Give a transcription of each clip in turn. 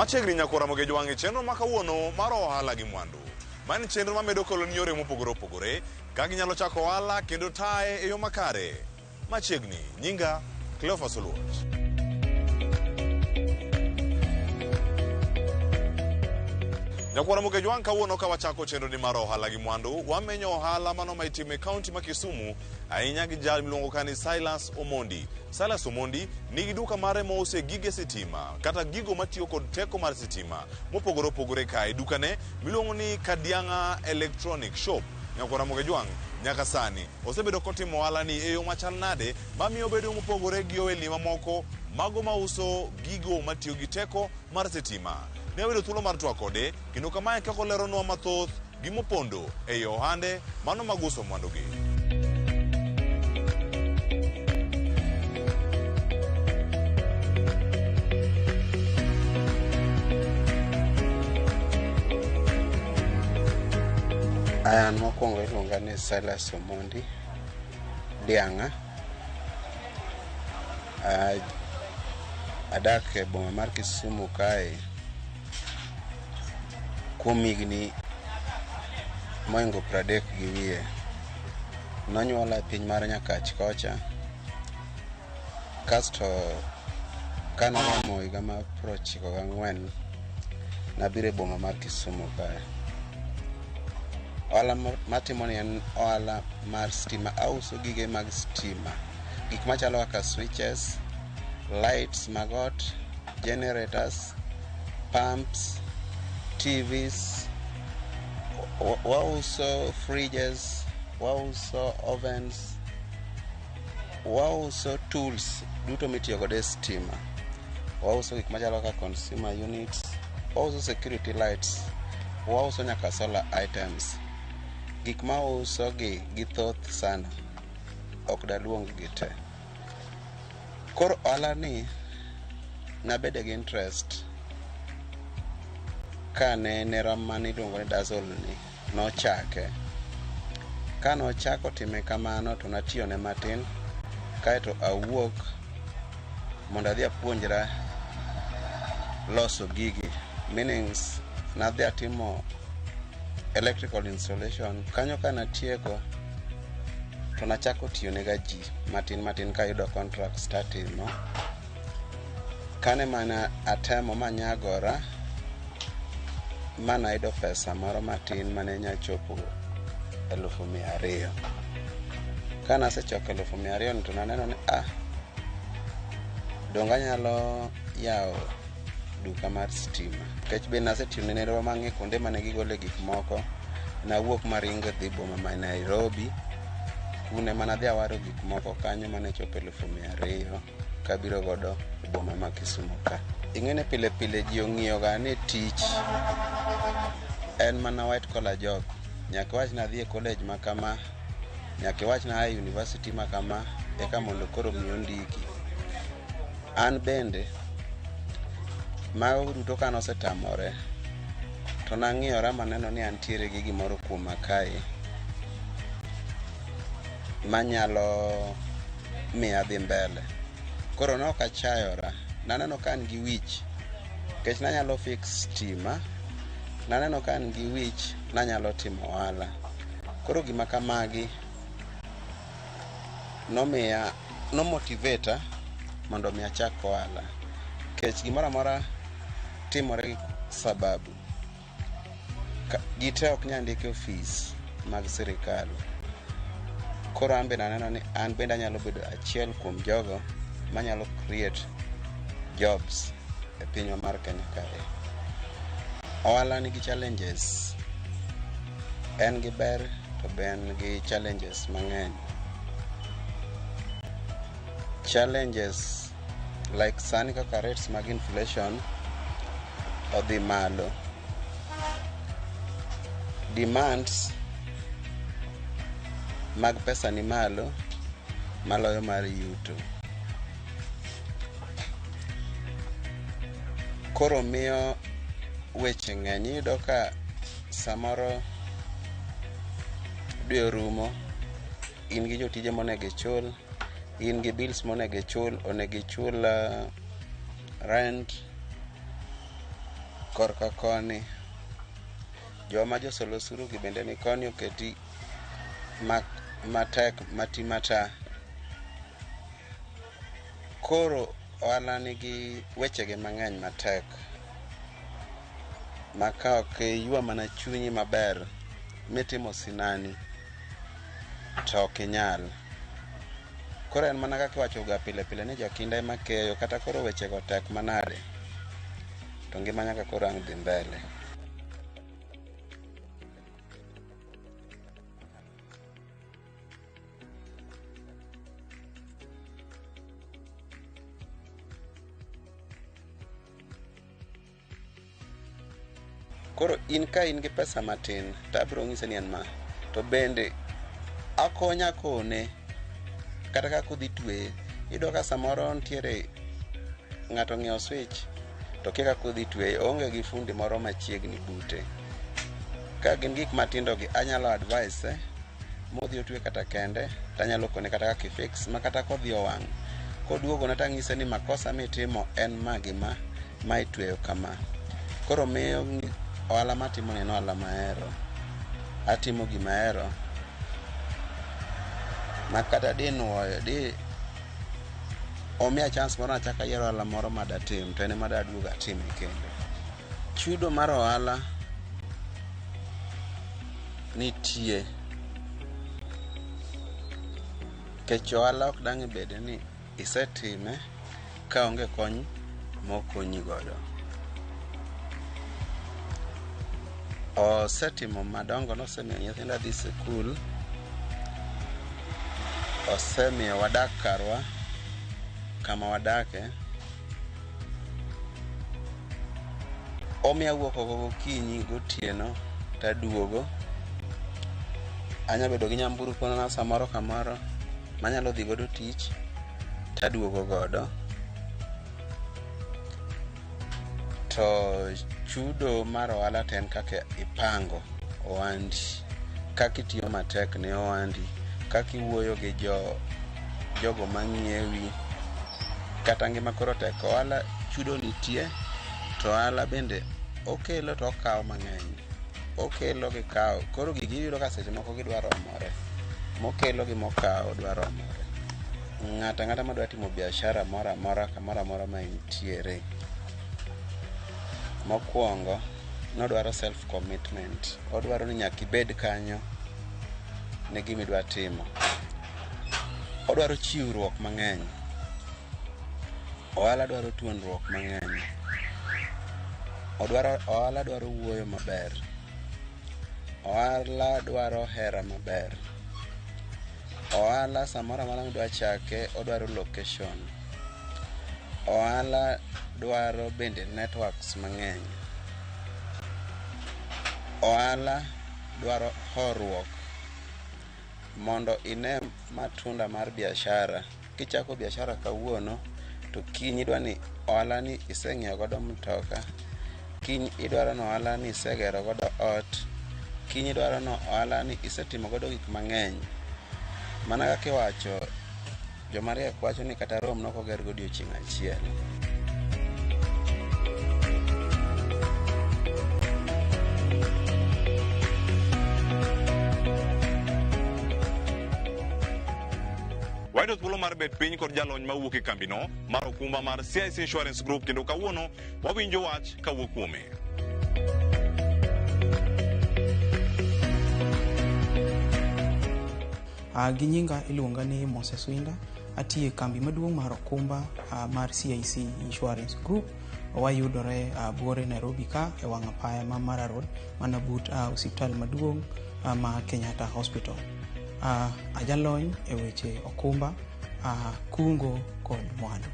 Machiegni nyakora moge jwangi chenro makawuono mar ohala gi mwandu. Mani chenro mamedo koloni yore mopogore opogore ka ginyalo chako ohala kendo tae e yo makare. Machiegni nyinga Cleophas Oluoch. Nyakwara moge jwang kawuono ka wachako chenro ni mar ohala gi mwandu, wamenyo ohala mano ma itime kaunti ma Kisumu ahinya gi jal miluongo kani Silas Omondi. Silas Omondi nigi duka mare mose gige sitima kata gigo matiyo kod teko mar sitima mopogore opogore kae. Dukane miluongo ni Kadianga Electronic Shop. Nyakwara moge jwang nyaka sani osebedo kotimo ohala ni e yo machal nade mamiyo bedo mopogore gi ohelni mamoko mago mauso gigo matiyo gi teko mar sitima. Ne wilo thuolo mar twak kode kendo kamae kako leronwa mathoth gimopondo e ohande mano maguso mwandugi. An mokwongo iluonga ni Silas Omondi Dianga. Adak e boma mar Kisumu kae kuom higni moingo 30 gi wiye. Nonyuola e piny mar Nyakach kocha, kasto kanomo higa mar 94 nabiro e boma mar Kisumu kae. Ohala matimo ni en ohala mar stima. Auso gige mag stima, gik machalo kaka switches, lights mag ot, generators, pumps, TVs, wauso fridges, wauso ovens, wauso tools duto mitiyo kod e stima, wauso gik machalo kaka consumer units, wauso security lights, wauso nyaka solar items. Gik ma uso gi thoth sana, ok daluong gi te. Koro ohala ni nabede gi interest kane nera mani luongo ni Dazzle ni nochake. Kano ochako time kamano to natiyo ne matin, kaeto awuok mondo adhi apuonjra loso gigi, meanings nadhi atimo electrical installation. Kanyo kana tieko to nachako tiyo ne gaji matin ka yudo contracts tatimo. Kane mana atemo manyagora mana yudo pesa moro matin mane nyachopo 200,000. Kana asechoko 200,000 to naneno ni donga nyalo yao duka mar stima. Kech be nasetiyo ne nero mang'e kuonde mane gigole gik moko. Nawuok maringo dhi boma ma Nairobi, kune mana dhi awaro gik moko kanyo mane chopo 200,000 kabiro godo e boma ma Kisumu ka. Ing'ene pile pile ji ong'iyo ga ni tich en mana white collar job. Nyaka wach na dhi e college ma kama, nyaka wach na high university ma kama, eka mondo koro miyo ndiki. An bende mago duto kano setamore to nang'iyora maneno ni antiere gi gimoro kuoma kae manyalo miya dhi mbele. Koro nokachayora, naneno ka an gi wich kech nanyalo fix stima, naneno ka an gi wich nanyalo timo ohala. Koro gima kamagi nomotivata mondo mi achak ohala, kech gimoro amora timore gi sababu. Gite ok nyal ndike ofis mag sirikal. Koro an bende naneno ni an bende anyalo bedo achiel kuom jogo manyalo create jobs e pinywa mar Kenya kae. Ohala nigi challenges, en gi ber to be en gi challenges mang'eny. Challenges like sani kaka rates mag inflation odhi malo, demands mag pesa ni malo maloyo mar yuto. Koro miyo weche ng'eny. Iyudo ka samoro dwe orumo, in gi jotije monego ichul, in gi bills monego ichul, onego ichul rent, korka koni joma josolo osuru gi bende ni koni oketi matek matimata. Koro ohala nigi wechege mang'eny matek maka ok ywa mana chunyi maber mitimo sinani to ok inyal. Koro en mana kaka iwachoga pile pile ni jakinda ema keyo, kata koro wechego tek manade to ngima nyaka koro ang' dhi mbele. Koro in ka in gi pesa matin to abiro ng'ise ni en ma, to bende akonya kone kata kaka udhi tweye. Iyudo ka samoro nitiere ng'ato ng'iewo switch to kia kaka udhi tweye, onge gi fundi moro machiegni bute. Ka gin gik matindo gi anyalo advise modhi otwe kata kende, to anyalo kone kata kaka ifix ma kata kodhi owang' koduogona to ang'ise ni makosa mitimo en magima ma itweyo kama. Koro miyo ohala matimo ni en ohala mahero, atimo gima ahero ma kata dinuoyo di omiya chance moro nachaka yiero ohala moro madatim to en ema daduogo atime kendo. Chudo mar ohala nitie, kech ohala ok dang' ibed ni isetime ka onge kony mokonyi godo. Osetimo madongo, nosemiyo nyithinda dhi sikul, osemiyo wadak karwa kama wadake, omiya wuok oko gokinyi gotieno taduogo. Anyabedo gi nyamburko na samoro kamoro manyalo dhi godo tich taduogo godo. To chudo mar ohala to en kaka ipango ohandi, kaka itiyo matek ne ohandi, kaka iwuoyo gi jogo mang'iewi, kata ngima koro tek. Ohala chudo nitie, to ohala bende okelo to okawo mang'eny, okelo gi kawo. Koro gigi iyudo ka seche moko gidwa romore, mokelo gi mokawo dwa romore. Ng'ata ng'ata madwa timo biashara moro amora kamoro amora ma intiere, mokwongo nodwaro self commitment. Odwaro ni nyaka ibed kanyo ne gima idwa timo. Odwaro chiwruok mang'eny. Ohala dwaro tuonruok mang'eny. Ohala dwaro wuoyo maber. Ohala dwaro hera maber. Ohala samoro amora midwa chake odwaro location. Ohala dwaro bende networks mang'eny. Ohala dwaro horuok mondo ine matunda mar biashara. Kichako biashara kawuono to kiny idwa ni ohala ni iseng'iewo godo mtoka, kiny idwaro ni ohala ni isegero godo ot, kiny idwaro ni ohala ni isetimo godo gik mang'eny. Mana kaka iwacho, jomariek wacho ni kata Rome nokoger godo odiochieng' achiel. Wayudo thuolo mar bet piny kod jalony mawuok e kambino mar okumba mar CIC Insurance Group, kendo kawuono wawinjo wach kawuok kuome. Gi nyinga iluonga ni Moses Winda, atiyo e kambi maduong' mar okumba mar CIC Insurance Group. Wayudore Buore, Nairobi ka e wang' apaya ma Mara Road, mana but osiptal maduong' ma Kenyatta Hospital. Ajalony e weche okumba, kungo kod mwandu.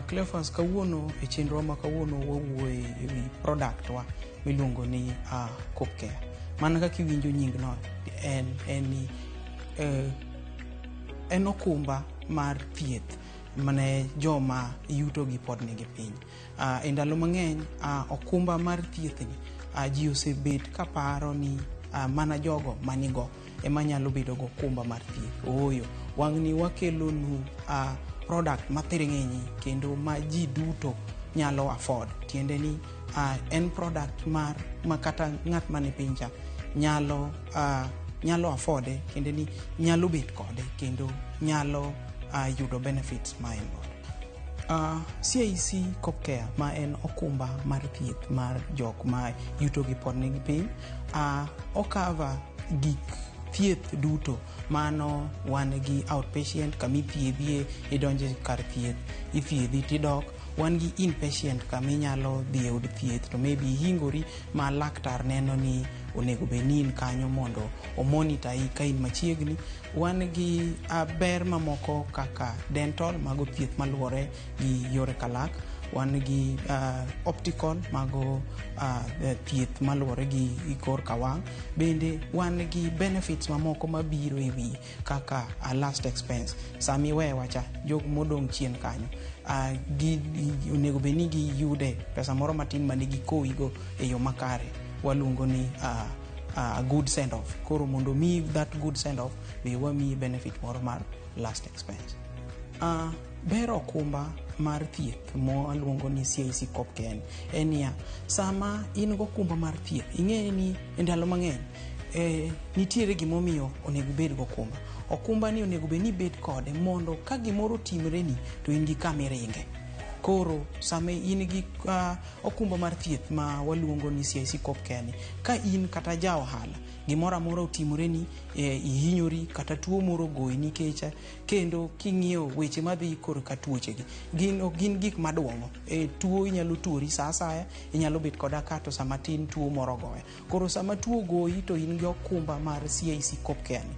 Cleophas, kawuono e chenro ma kawuono wawuoye e wi product wa miluongo ni Copcare. Mana kaka iwinjo nying no, en okumba mar thieth mane joma yuto gi pod nigi piny. E ndalo mang'eny okumba mar thieth ni ji osebet kaparo ni mana jogo manigo ema nyalo bedo go okumba mar thieth. Ooyo, wang'ni wakelo nu product mathiring'inyi kendo ma ji duto nyalo afford, tiende ni en product mar makata ng'at mane pincha nyalo afforde, kendo ni nyalo bet kode kendo nyalo yudo benefits ma en godo. CIC Copcare ma en okumba mar thieth mar jok ma yuto gi pod nigi piny, okava gik thieth duto, mano wan gi outpatient kami thiedhie, idonje kar thieth ithiedhi tidok. Wan gi inpatient kama inyalo dhi od thieth to maybe hingori ma laktar neno ni onego benin kanyo mondo o monitor ka in machiegni. Wan gi ber mamoko kaka dental, mago thieth maluwore gi yore kalak. Wan gi optical, mago thieth maluwore gi kor kawang'. Bende wan gi benefits mamoko mabiro e wiye kaka last expense. Sami wewacha jok modong' chien kanyo, onego bedni gi yude pesa moro matin mane gikowigo e yo makare, waluongo ni good send off. Koro mondo mi that good send off, be wami benefit moro mar last expense. Ber okumba mar thieth mo aluongo ni CIC Copcare en ya sama in go okumba mar thieth, ing'e ni e ndalo mang'eny nitiere gimomiyo onego bed go okumba. Okumba ni onego bed ni bed kode mondo ka gimoro timre ni to in gi kamiringe. Koro sama in gi okumba mar thieth ma waluongo ni CIC Copcare ni, ka in kata ja ohala gimoro amora otimore ni, ihinyori kata tuo moro goyi nikech, kendo king'iyo weche madhi kor ka tuoche gi gin gik maduongo. Tuo inyalo tuori sa asaya, inyalo bet koda kato sama tin tuo moro goya. Koro sama tuo goyi to in gi okumba mar CIC Copcare ni,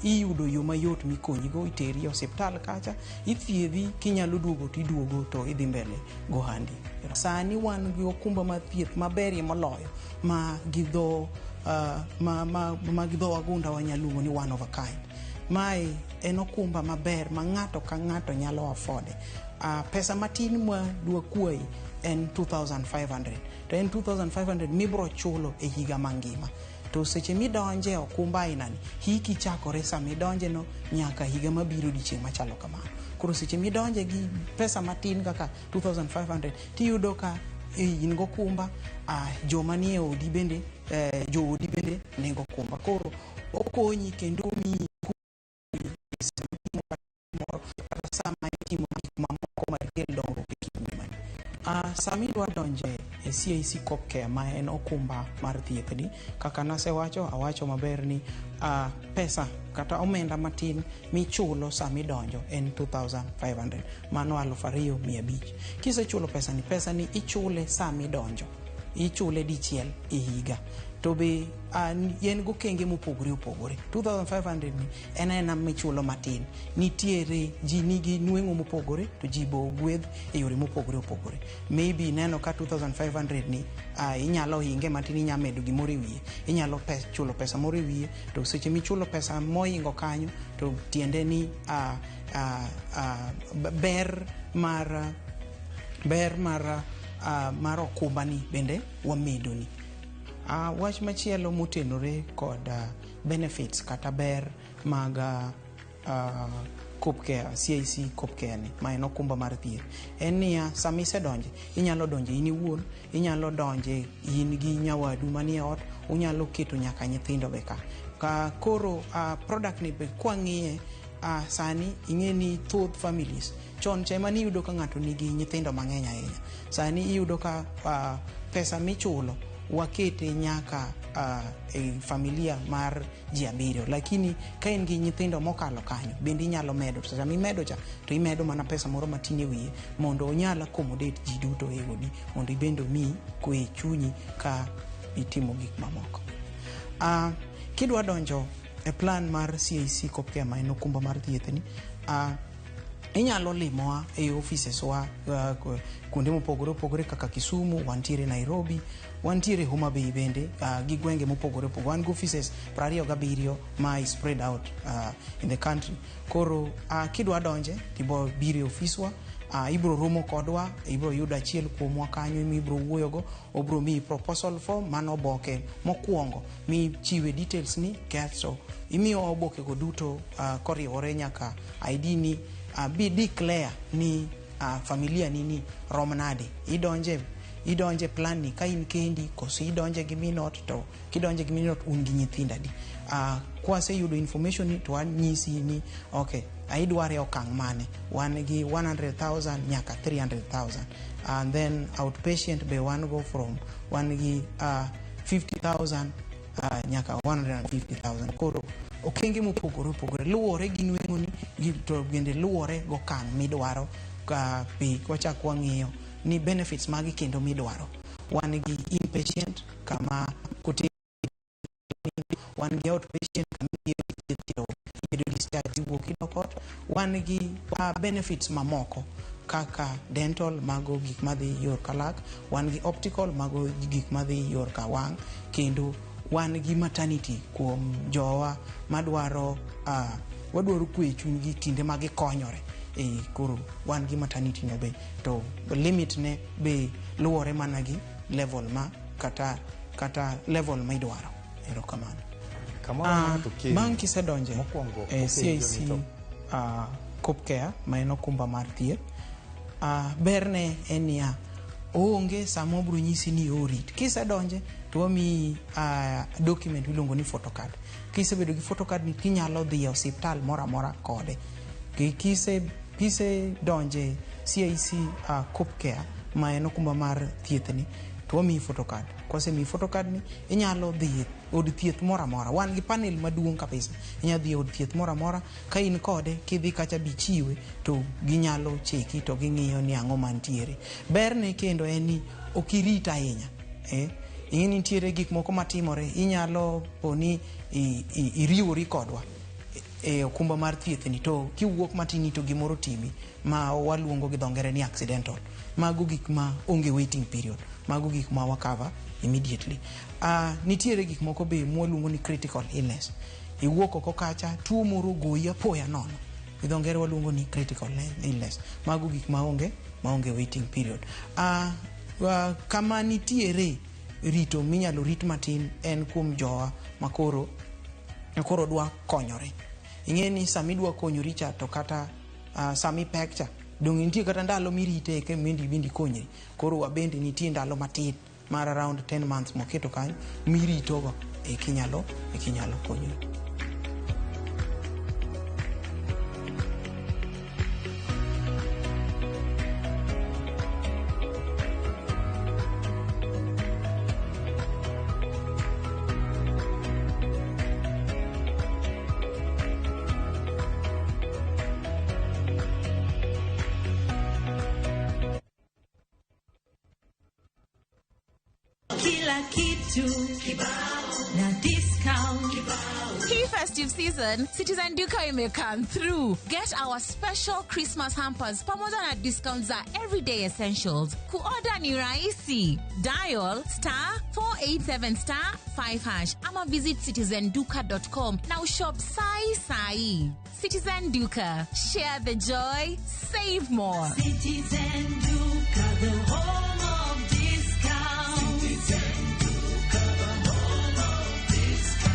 iyudo yo mayot mikonyigo, iteri osiptal kacha, ithiedhi, kinyalo duogo tiduogo to idhi mbele gohandi. Sani wan gi okumba mar thieth maberie moloyo ma gidho wagunda wanyaluongo ni one of a kind. Mae en okumba maber ma ng'ato ka ng'ato nyalo afforde. Pesa matin ma dwa kuoi en 2,500, to en 2,500 mibro chulo e higa mangima. To seche midonje okumba ainani, hiki chakore sa midonje no nyaka higa mabiro dichieng' machalo kamano. Koro seche midonje gi pesa matin kaka 2,500, tiyudo ka in go okumba, joma nie odi bende, joodi bende nego okumba. Koro okonyi kendo mi sama itimo gik mamoko makel dongruok e kit ngimani. Sami dwa donje e CIC Copcare ma en okumba mar thieth ni, kaka awacho maber ni pesa kata omenda matin michulo sami donjo en 2,500, mano 2,500. Kisechulo pesa ni ichule sami donjo, ichule dichiel e higa. To be yen go kenge mopogore opogore. 2,500 ni en michulo matin. Nitiere ji nigi nweng'o mopogore, to ji bo gwedh e yore mopogore opogore. Maybe neno ka 2,500 ni inyalo hinge matin, inyalo medo gimoro e wiye, inyalo chulo pesa moro e wiye. To seche michulo pesa moingo kanyo, to tiende ni ber mar okumba ni bende wamedo ni. Wach machielo motenore kod benefits kata ber mag Copcare, CIC Copcare ni ma en okumba mar thieth, en niya, sami se donje, inyalo donje in iwuon, inyalo donje in gi nyawadu manie ot, unyalo keto nyaka nyithindo be ka. Koro product ni be kwang'iye, sani ing'e ni thoth families chon chema ni yudo ka ng'ato nigi nyithindo mang'eny ahinya. Sani iyudo ka pesa michulo wakete nyaka e familia mar ji 7, lakini ka in gi nyithindo mokalo kanyo bende inyalo medo. Sasa mimedo cha to imedo mana pesa moro matin e wiye mondo onyal accommodate ji duto e odi, mondo ibendo mi kwe chunyi ka itimo gik mamoko. Kidwa donjo e plan mar CIC Copcare ma en okumba mar thieth ni, inyalo limowa e offices wa kuonde mopogore opogore kaka Kisumu, wantiere Nairobi, wantiere Homa Bay bende, gi gwenge mopogore opogore. Wan gi offices 27 ma spread out in the country. Koro kidwa donje tibo biro ofiswa, ibro romo kodwa, ibro yudo achiel kuomwa kanyo ibro wuoyogo, obro mi proposal form, mano oboke mokwongo mi chiwe details ni kaso imiyo oboke go duto koriwore nyaka ID ni be declare ni familia nini romnade idonje plan ni ka in kendi koso idonje gi minot to kidonje gi minot un gi nyithinda di kwase yudo information ni to anyisi ni okay aidware okang mane wan gi 100,000 nyaka 300,000 and then outpatient be one go from one gi 50,000 nyaka 150,000 koro okenge mopogore luwore gi nweng'o ni to bende luwore go kang midwaro ka pi kwachak wang'iyo ni benefits magi kendo midwaro wan gi inpatient kama kote wan gi outpatient kama bedo discharge wuok idokot wan gi benefits mamoko kaka dental mago gik madhi yor kalak wan gi optical mago gik madhi yor kawang kendo wan gi maternity kuom jowa madwaro wadwaro kwe chuny gi kinde magi konyore koro wan gi maternity no be to limit ne be luwore mana gi level ma kata level ma idwaro erokamano bang' kisedonje CIC Copcare ma en okumba mar thieth berne en ya onge sama obro nyisi ni orit kisedonje to wami document miluongo ni photocard kisebedo gi photocard ni kinyalo dhi e osiptal moro amora kode kise donje CIC Copcare ma en okumba mar thieth ni to wami photocard kosemi photocard ni inyalo dhi od thieth moro amora wan gi panel maduong' kabisa inyalo dhi od thieth moro amora ka in kode kidhi kacha bichiwe to ginyalo cheki to ging'iyo ni ang'o mantiere berne kendo en ni okirit ahinya ing'eni nitiere gik moko matimore inyalo poni iriwori kodwa okumba mar thieth ni to kiwuok matini to gimoro timi ma waluongo gi dhongere ni accidental mago gik ma onge waiting period mago gik ma wakava immediately nitiere gik moko be mwaluongo ni critical illness iwuok oko kacha tuo moro goyi apoya nono dhongere waluongo ni critical illness mago gik ma onge waiting period kama nitiere rito minyalo rit matin en kuom jowa makoro dwa konyore ing'eni sami dwa konyori cha to kata sami pek cha dong nitie kata ndalo mirite ke bindi konyri koro wabende nitie ndalo matin mar around 10 months moketo kanyo miritogo kinyalo konyori. Hey, festive season, Citizen Duka may come through. Get our special Christmas hampers, pamoja discounts are everyday essentials. Ku order ni rahisi. Dial *487*5#. Ama visit citizenduka.com. Now shop sai. Citizen Duka. Share the joy, save more. Citizen Duka, the home of discount. Citizen Duka, the home of discount.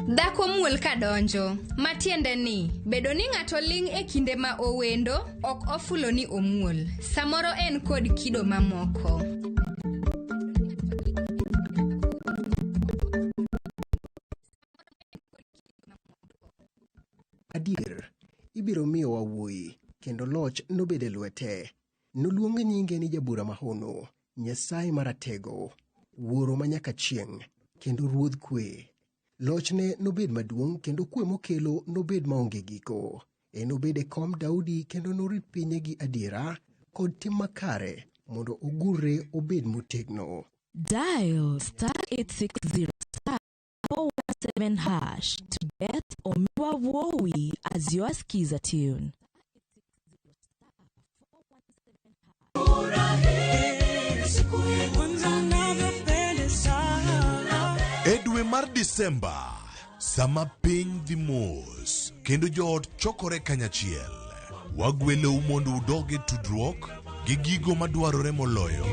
Dhako muol kadonjo, matiende ni bedo ni ng'ato ling' e kinde ma owendo ok ofulo ni omuol. Samoro en kod kido mamoko. Adier, ibiro miyo wawuoyi kendo loch nobede lwete. Noluong nyinge ni Jabura Mahono, Nyasaye Maratego, Wuoro Manyaka Chieng', kendo Ruodh Kwe. Lochne nobed maduong' kendo kwe mokelo nobed maonge giko. Enobed e kom Daudi kendo norit pinye gi adiera kod tim makare mondo ogurre obed motegno. Dial *860*417# to get Omiwa Wowi as your skiza tune. Edwe mar Disemba, sama piny dhi mos kendo joot chokore kanyachiel, wagwelou mondo udoge tudruok gi gigo madwarore moloyo.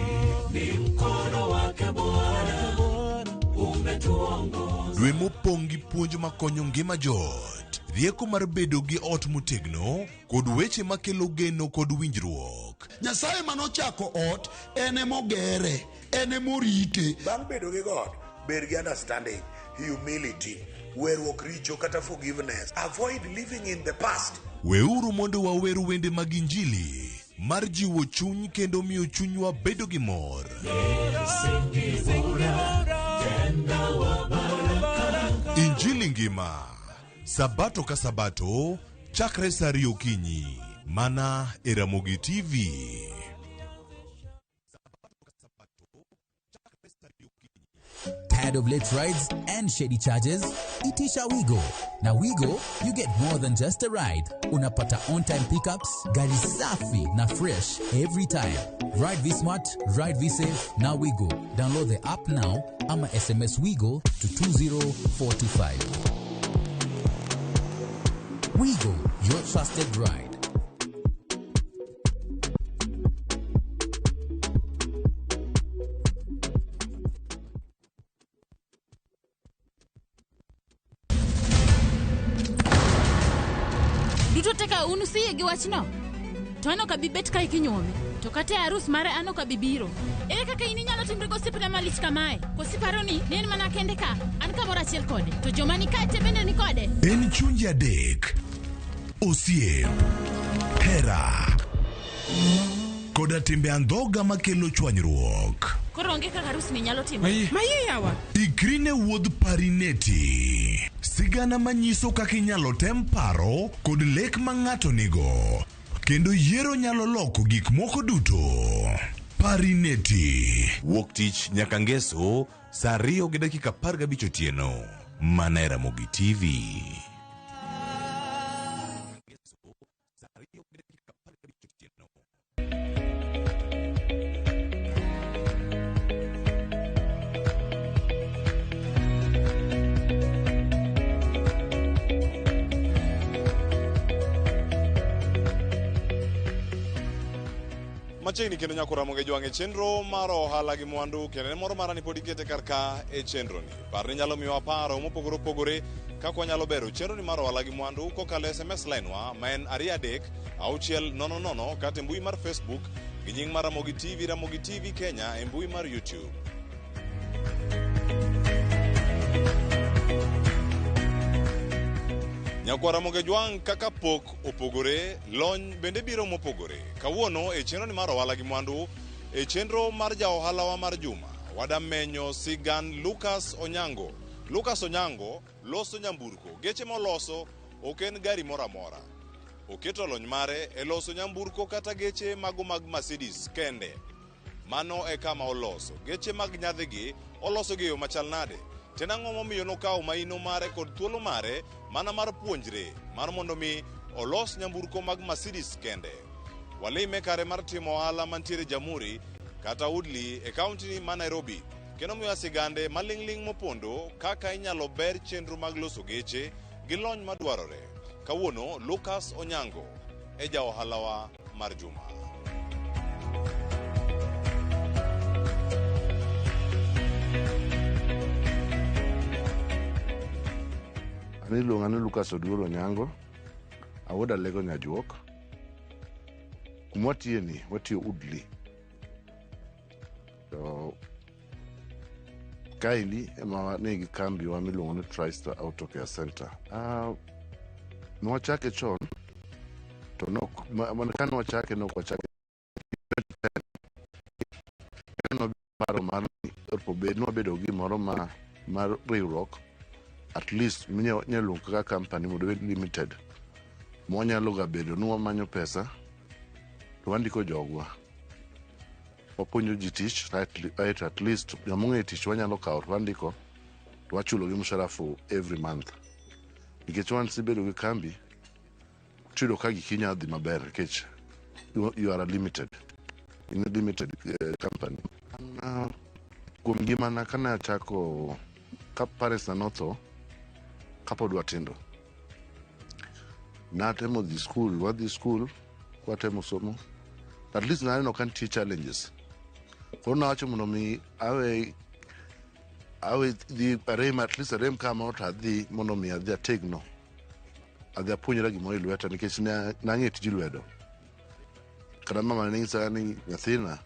Dwe mopong' gi puonj makonyo ngima joot, rieko mar bedo gi ot motegno kod weche makelo geno kod winjruok. Nyasaye manochako ot ene mogere, ene morite. Bang' bedo gi God, bed gi understanding, humility, weruok richo kata forgiveness. Avoid living in the past. Weuru mondo wawer wende mag Injili mar jiwo chuny kendo miyo chunywa bedo gi mor. Injili ngima, Sabato ka Sabato, chakre saa 2 okinyi, mana e Ramogi TV. Tired of late rides and shady charges? Itisha Wigo. Now Wigo, you get more than just a ride. Unapata on-time pickups, gari safi na fresh every time. Ride V-Smart, ride V-Safe, now Wigo. Download the app now, ama SMS Wigo to 20425. Wigo, your trusted ride. Duto teka unusiye gi wachno. To ano ka bibet ka ikinyuome. To kate arus mare ano ka bibiro. Ere kaka ini nyalo timre gosipne malich kamae. Kosiparo ni nen mana kende ka. An ka mora achiel kode. To joma ni kate bende ni kode. En chunje adek. Osiep, hera, koda timbe andhoga makelo chwanyruok. Koro onge kaka arus ni nyalo timre. Maye yawa. Ikrine wuodh parineti. Sigana manyiso kaka inyalo tem paro kod lek ma ng'ato nigo. Kendo yiero nyalo loko gik moko duto. Parineti. Wuok tich nyaka ngeso, saa 2:15 otieno. Mana e Ramogi TV. Machiegni kendo nyako Ramogi jwang'e chenro mar ohala gi mwandu kendo moro mara ni pod ikete karka e chenro ni. Parni nyalo miwa paro mopogore opogore kaka wanyalo bero chenro ni mar ohala gi mwandu kokalo SMS line wa ma en 23-600 kata mbui mar Facebook gi nying mar Ramogi TV Kenya e mbui mar YouTube. Nyako Ramogi jwang' kaka pok opogore, lony bende biro mopogore. Kawuono e chenro ni mar ohala gi mwandu, e chenro mar ja ohala wa mar juma, wadamenyo Sigan Lucas Onyango. Lucas Onyango loso nyamburko, geche moloso ok en gari mora mora. Oketo lony mare e loso nyamburko kata geche mago mag Mercedes kende. Mano e kama oloso. Geche mag nyadhigi oloso gi yo machal nade. Tena ng'o momiyo nokawo maino mare kod thuolo mare mana mar puonjre mar mondo mi olos nyamburko mag Mercedes kende. Walime kare mar timo ohala mantiere Jamhuri kata Woodley e kaunti ma Nairobi. Kendo miyo sigande maling'ling mopondo kaka inyalo ber chenro mag loso geche gi lony madwarore. Kawuono Lucas Onyango e ja ohala wa mar juma. Niluonga ni Lucas Oduor Onyango, awuoda Lego Nyajuok. Kumwatiye ni watiyo Woodley. So kaili ema nigi kambi wa miluongo ni TriStar Auto Care Center. Nwachake chon to no manakano wachake no wachake no paro mar no bedo gi moro mar riwruok. At least nyalo kaka company modo limited mwanyalo ga bedo nuwa manyo pesa to wandiko jogwa wapunyo ji tich right at least jamong'e tich wanyalo kawo to wandiko to wachulo gi mshahara for every month nikech wan sibedo gi kambi chudo ka gikinya dhi maber nikech you are limited in a limited company kuom gimana kana chako ka pares na notho kapod watindo natemo dhi skul, wadhi skul, watemo somo, at least naneno ka nitie challenges. Koro nawacho mondo mi awe dhi arem, at least arem kama to adhi mondo mi adhi ategno, adhi apuonjra gimoro e lweta nikech nang'e tij lwedo. Kata mama ne nyisa ni nyathina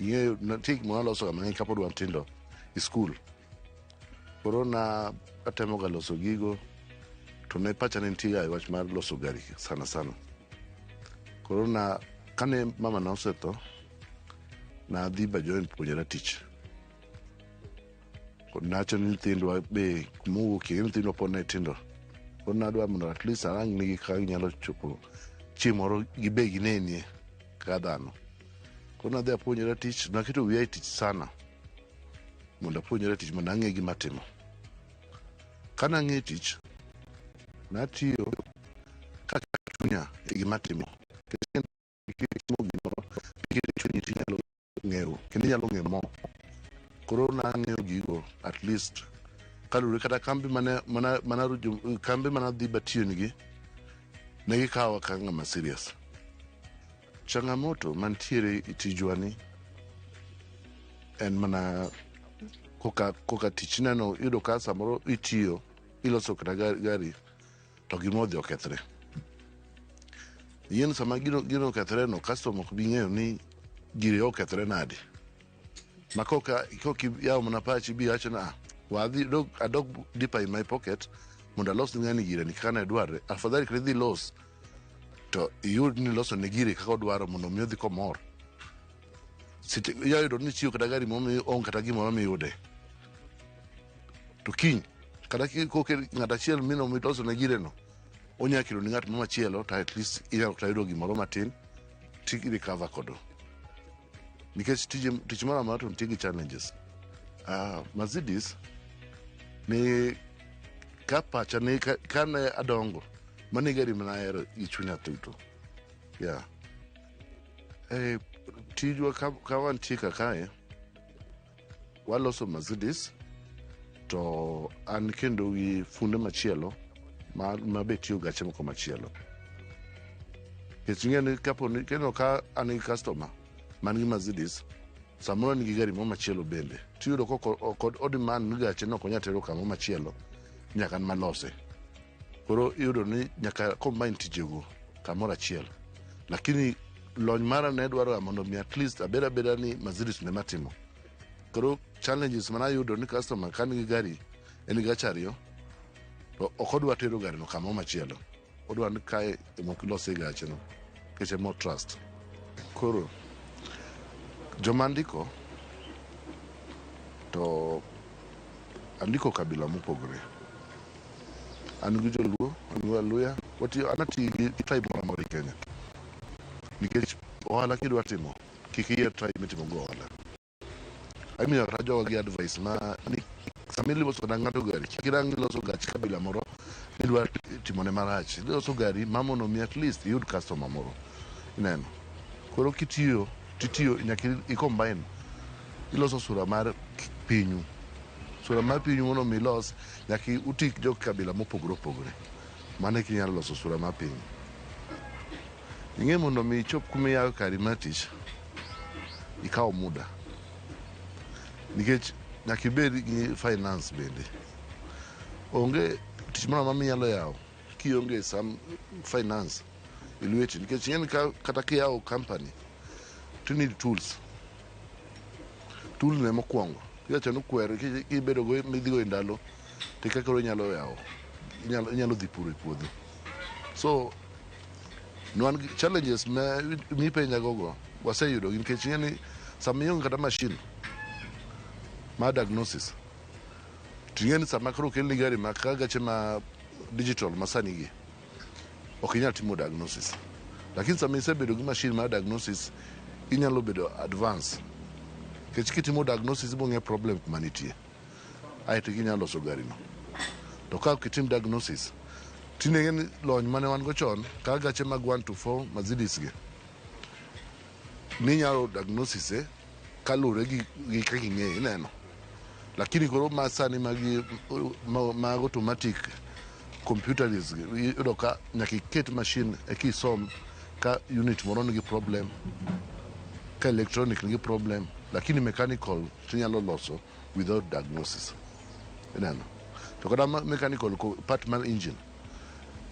ing'eyo nitie gimoro alosoga mang'eny kapod wantindo e skul. Koro na atemoga loso gigo, to ne pacha ne nitie ga wach mar loso gari sana sana. Koro kane mama na osetho, na adhi bajoin puonjra tich. Nacho ni nyithindwa be kumowuokie nyithindwa pod ne tindo. Koro nadwa mondo at least arang nigi kaka ginyalo chopo chieng' moro gibe ginenie kaka dhano. Koro nadhi apuonjra tich, naketo wiya e tich sana mondo apuonjra tich mondo ang'e gima timo. Kana ang'e tich, natiyo kaka chunya e gima timo. Timo gimoro kiketo chunyi tinyalo ng'eyo kendo inyalo ng'e mo. Koro nang'eyo gigo at least kalure kata kambi mana dhi batiyo nigi ne gikawa ka ng'ama serious. Changamoto mantiere e tijwa ni en mana koka tich neno yudo ka samoro itiyo iloso kata gari to gimodhi okethre. Yien sama gino okethre no customer ok bi ng'eyo ni giri okethre nade. Ma koka yawo mana pachi bi wacho na adok deeper in my pocket mondo alos ni ng'ani gire ni kaka ne dware. Afadhali kredhi dhi los to iyud ni loso ne gire kaka odwaro mondo mi odhi komor. Yayudo ni chiwo kata gari momi on kata gimoro miyude. To kiny kata koke ng'at achiel mino miloso ne gire no, onya kelo ni ng'at machielo to at least inyalo yudo gimoro matin ti recover kodo. Nikech tich moro amora to nitie gi challenges. Mercedes ni ka pacha ni kane adongo mane gari mana ahero gi chunya tuto. Yeah. Tijwa ka wantie kae waloso Mercedes to an kendo gi funde machielo ma be tiyo gache moko machielo. Ng'eni kapo ni kendo ka an gi customer man gi Mercedes, samoro nigi gari mo machielo bende, tiyudo kod odman ni gache no konya tero kamo machielo nyaka an malose. Koro iyudo ni nyaka combine tijego kamoro achiel. Lakini lony mara ne dwaro mondo mi at least abeda ni Mercedes ne matimo. Koro challenges mana yudo ni customer kan gi gari en gacha ariyo to ok odwa tero gari no kamo machielo. Odwa ni kae emokilose gache no keche more trust. Koro jomandiko to andiko kabila mopogore. An gi Joluo, an gi Waluya, anati gi tribe moro Kenya. Nikech ohala kidwa timo kik iyier tribe mitimo go ohala. Amiyo kata jogo gi advice ma ni sama iloso na ng'ato gari kik irang iloso gach kabila moro idwa timone marach. Iloso gari mamono mi at least iyud customer moro. Ineno. Koro titiyo nyaka i-combine iloso sura mar pinyu. Sura mar pinyu mondo mi ilos nyaka utik jok kabila mopogore opogore. Mano e kinyalo loso sura mar pinyu. Ing'e mondo mi ichop kuma iyawo kari mar tich ikawo muda. Nikech nyaka ibed gi finance bende. Onge tich moro ma minyalo yawo kionge some finance e lweti. Nikech ing'eni kata kiyawo company to need tools. Tool ne mokwongo. Kiwacho ni kwer kibedo go midhigo e ndalo to kaka koro inyalo yawo. Inyalo dhi puro e puodho. So nwan challenges mi penya gogo waseyudo nikech ing'eni sama ionge kata machine ma diagnosis. Ting'eni sama koro kelni gari ma kaka gache ma digital masani gi ok inyal timo diagnosis. Lakini sama isebedo gi machine ma diagnosis inyalo bedo advance. Kech kitimo diagnosis ibong'e problem kuma nitie. Aeto inyalo loso gari no. To ka kitim diagnosis tineng'eni lony mane wan go chon ka gache mag 1 to 4 Mercedes gi ninyalo diagnosis kalure gi kaka ing'eyo ineno. Lakini koro masani mag automatic computers iyudo ka nyaka iket machine e kisom ka unit moro nigi problem ka electronic nigi problem lakini mechanical tinyalo loso without diagnosis ineno to kata mechanical part mar engine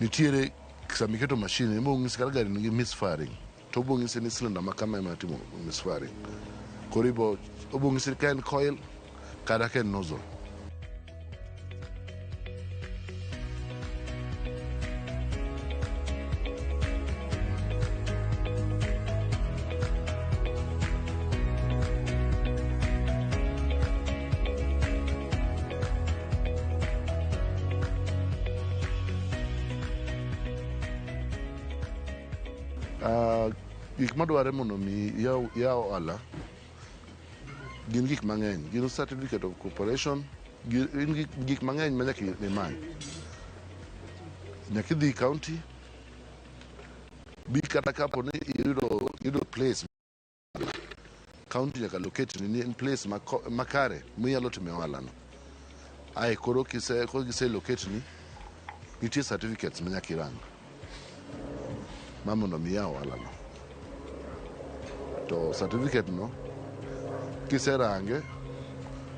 nitiere samiketo machine imong'isi kata gari nigi misfiring to obong'isi ni cylinder makama ema timo misfiring koribo obong'isi ka en coil kata ka en nozzle. Gik madware mondo mi yaw ala gin gik mang'eny, gin certificate of corporation, gin gik mang'eny ma nyaka imany. Nyaka idhi county bi kata kapo ni yudo place county nyaka locate ni in place makare minyalo time ohala no. Ai koro kise locate ni nitie certificates ma nyaka irang mamondo mi yaw ohala no. To certificate no kiserange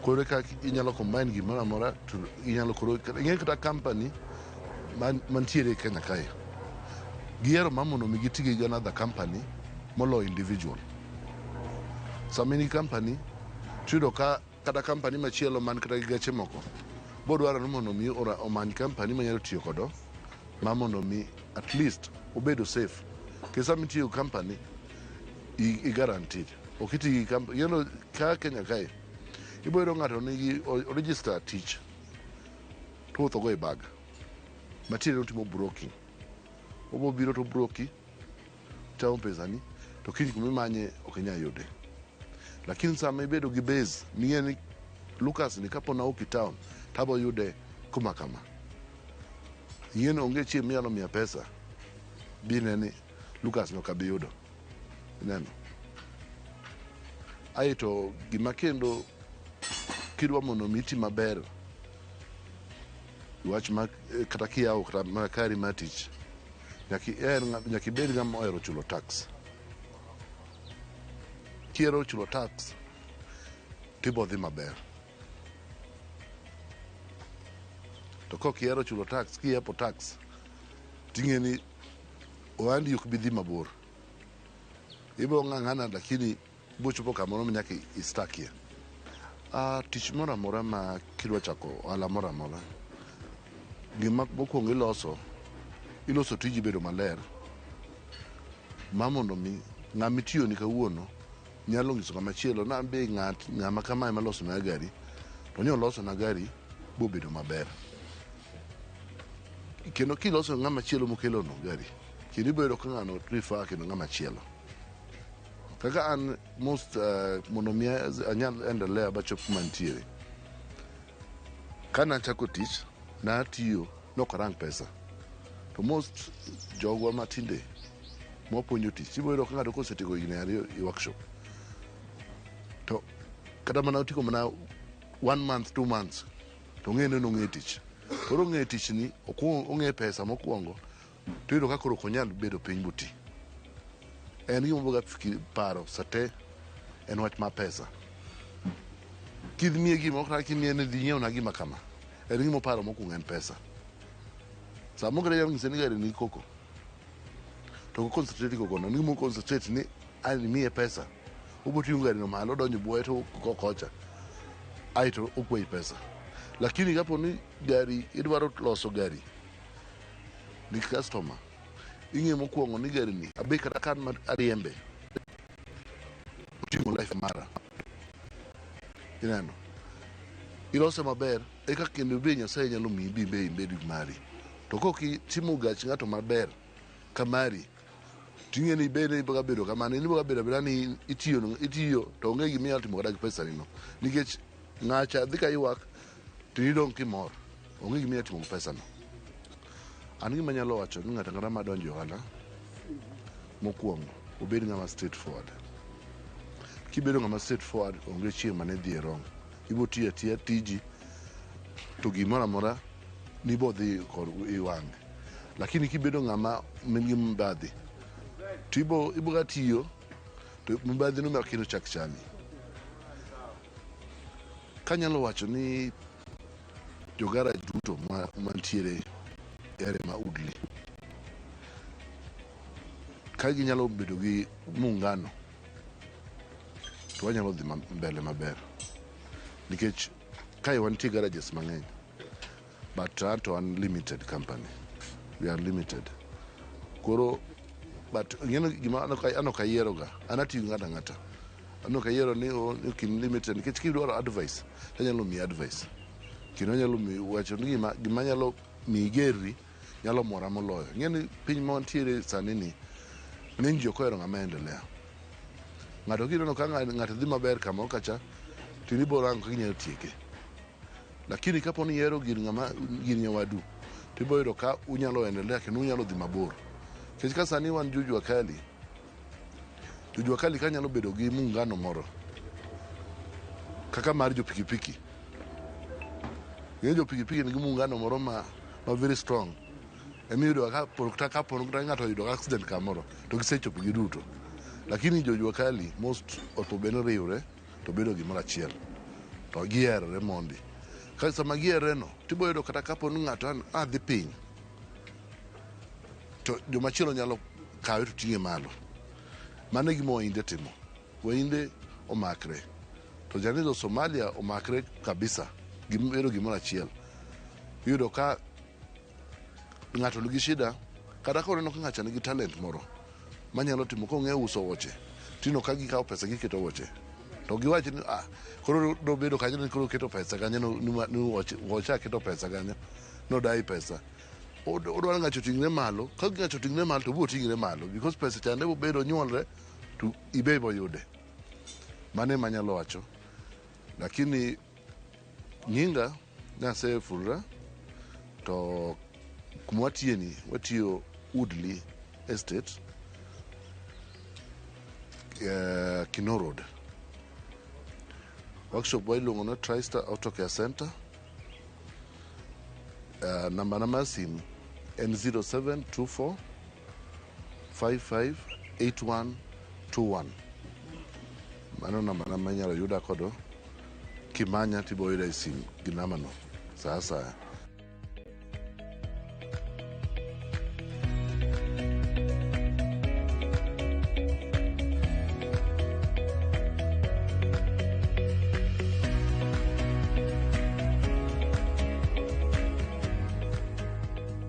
kore ka inyalo combine gimoro amora to inyalo koro ing'e kata company mantiere Kenya kae gihero mamondo mi gitigi gi another company molo individual. Sama in company tuyudo ka kata company machielo man kata gi gache moko bodwaro ni mondo mi omany company manyalo tiyo kodo mamondo mi at least obedo safe kesa mitiyo company i guaranteed okiti company ka Kenya kae iboyudo ng'ato nigi register tich to wuotho go e bag matiere utimo broking obo biro to broki tao pesani to kiny kumimanye ok inyal yude lakini sama ibedo gi base ming'e ni Lucas ni kapo na oki town tabo yude kuma kama yien onge chieng' minyalo miya pesa bine ni Lucas no kabi yudo neno. Aito gima kendo kidwa mondo miti maber wach kata kiyawo kata makari matich nyaka ibed ng'ama ohero chulo tax. Kihero chulo tax tibo dhi maber, to kok ihero chulo tax kihepo tax ting'e ni ohandi ok bi dhi mabor, ibo ng'ang'ana lakini bochopo kamoro nyaka istakie. Tich moro amora ma kidwa chako ohala moro amora, gima mokwongo iloso tiji bedo maler mamondo mi ng'ama tiyo ni kawuono nyalo nyiso ng'ama chielo na be ng'ama kamae maloso na gari to nyo loso na gari bo bedo maber. Kendo kiloso ng'ama chielo mokelo no gari kendo ibedo ka ng'ano refer kendo ng'ama chielo. Kaka an most mondo mi anyal endelea bachop mantiere kana chako tich na tiyo nok rang pesa to most jogwa matinde moponyo tich iboyudo ka ng'ato kosetieko higni 2 i workshop to kata mana otiko mana 1 month 2 months to ng'ene no ng'e tich. Koro ng'e tich ni ong'e pesa mokwongo to yudo ka koro konyal bedo piny buti. En gima boga paro sate en wach ma pesa. Kidhimiye gima okra kimiye ne dhi nyiewo na gima kama en gima paro mokwongo en pesa. Samo gari yang seni gari ni koko to concentrate koko no ni mo concentrate ni ani miye pesa uboti ngari no malo donyo buoye to kokocha aito ukwei pesa. Lakini kapo ni gari idwaro loso gari ni customer ing'e mokwongo ni gari ni abe kata kan ma ariembe utingo life mara inano ilose maber eka kendo be Nyasaye nyalo miyi be imbedo mari. To koki timo gach ng'ato maber kamari ting'e ni bende iboga bedo kamano ni boga bedo ni itiyo to onge gima inyalo timo kata gi pesa ni no nikech ng'acha dhi ka ywak to idong' kimor onge gima inyalo timo gi pesa no. An gima nyalo wacho ni ng'ato ang'ata madonjo ohala mokwongo obed ng'ama straight forward. Kibedo ng'ama straight forward onge chieng' mane dhi e wrong, ibo tiyo atiya tiji to gimoro amora nibo dhi kod iwang'. Lakini kibedo ng'ama nigi mbadhi to ibo ga tiyo to mibadhi nume kino chak chali. Kanyalo wacho ni jogara duto mantiere ere ma Udli ka ginyalo bedo gi mungano to wanyalo dhi mbele maber nikech kai wantie garages mang'eny but to unlimited company, we are limited koro but gima ano kayiero ga anatiyo ng'ata ano kayiero ni kin limited nikech kidwaro advice anyalo mi advice kino nyalo mi wacho ni gima nyalo mi geri nyalo mora moloyo ng'eni piny montiere sani ni ng'eny joko ero ng'ama endelea ng'ato kidono ka ng'ato dhi maber kama kacha tini borango kinyalo tieke lakini kapo ni yero gir nyawadu tibo yero ka unyalo endelea kendo unyalo dhi mabor kech ka sani wan Jujua Kali ka nyalo bedo gi mungano moro kaka mar jo pikipiki ngi mungano moro ma very strong emi yudo ka kapo ng'ato yudo accident kamoro to gisechopo giduto lakini Jujua Kali most otobeno riure to bedo gimoro achiel to gierre mondi ka sama gierre no tibo yudo kata kapo ng'ato dhi piny to jomachielo nyalo kawe to ting'e malo mane gimo wainde timo wainde omakre to janizo Somalia omakre kabisa gimero gimoro achiel yudo ka ng'ato nigi shida kata ka oneno ka ng'ato nigi talent moro manyalo timo ko ng'e uso woche tino ka gikawo pesa giketo woche to giwacho ni koro do bedo kanyo ni koro keto pesa kanyo ni woche keto pesa kanyo no dai pesa odwaro ng'ato ting're malo ka ng'ato ting're malo to bo ting're malo because pesa chande bo bedo nyuolre to ibebo yude mane manyalo wacho lakini nyinga nase fulra to kumwatieni watiyo Woodley Estate Kino Road workshop wa ilongo na TriStar Auto Care Center namba sim N0724 558121 mano namba nyalo yuda kodo kimanya tibo yuda sim ginamano sasa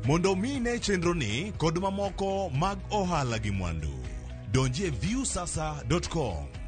Mondo mine chenroni kod mamoko mag ohala gi mwandu donjie viewsasa.com